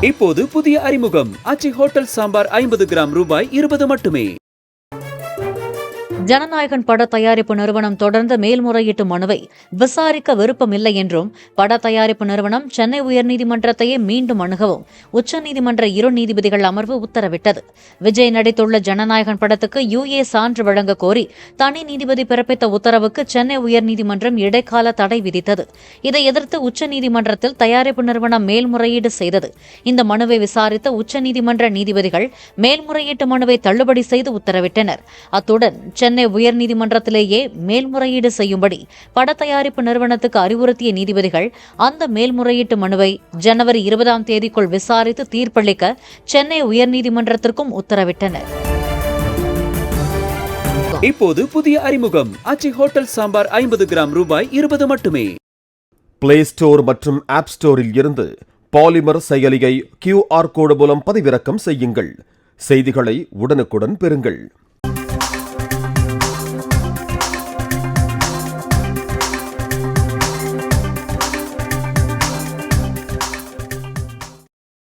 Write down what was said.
இப்போது புதிய அறிமுகம் ஆச்சி ஹோட்டல் சாம்பார் 50 கிராம் ரூபாய் 20 மட்டுமே. ஜனநாயகன் பட தயாரிப்பு நிறுவனம் தொடர்ந்த மேல்முறையீட்டு மனுவை விசாரிக்க விருப்பமில்லை என்றும் பட தயாரிப்பு நிறுவனம் சென்னை உயர்நீதிமன்றத்தையே மீண்டும் அணுகவும் உச்சநீதிமன்ற இரு நீதிபதிகள் அமர்வு உத்தரவிட்டது. விஜய் நடித்துள்ள ஜனநாயகன் படத்துக்கு UA சான்று வழங்க கோரி தனி நீதிபதி பிறப்பித்த உத்தரவுக்கு சென்னை உயர்நீதிமன்றம் இடைக்கால தடை விதித்தது. இதை எதிர்த்து உச்சநீதிமன்றத்தில் தயாரிப்பு நிறுவனம் மேல்முறையீடு செய்தது. இந்த மனுவை விசாரித்த உச்சநீதிமன்ற நீதிபதிகள் மேல்முறையீட்டு மனுவை தள்ளுபடி செய்து உத்தரவிட்டனர். அத்துடன் சென்னை உயர்நீதிமன்றத்திலேயே மேல்முறையீடு செய்யும்படி பட தயாரிப்பு நிறுவனத்துக்கு அறிவுறுத்திய நீதிபதிகள் அந்த மேல்முறையீட்டு மனுவை ஜனவரி 20ஆம் தேதிக்குள் விசாரித்து தீர்ப்பளிக்க சென்னை உயர்நீதிமன்றத்திற்கும் உத்தரவிட்டனர். இப்போது புதிய அறிமுகம் ஆச்சி ஹோட்டல் சாம்பார் 50 கிராம் ரூபாய் 20 மட்டுமே. பிளே ஸ்டோர் மற்றும் ஆப் ஸ்டோரில் இருந்து பாலிமர் செயலியை QR கோடு மூலம் பதிவிறக்கம் செய்யுங்கள். செய்திகளை உடனுக்குடன் பெறுங்கள்.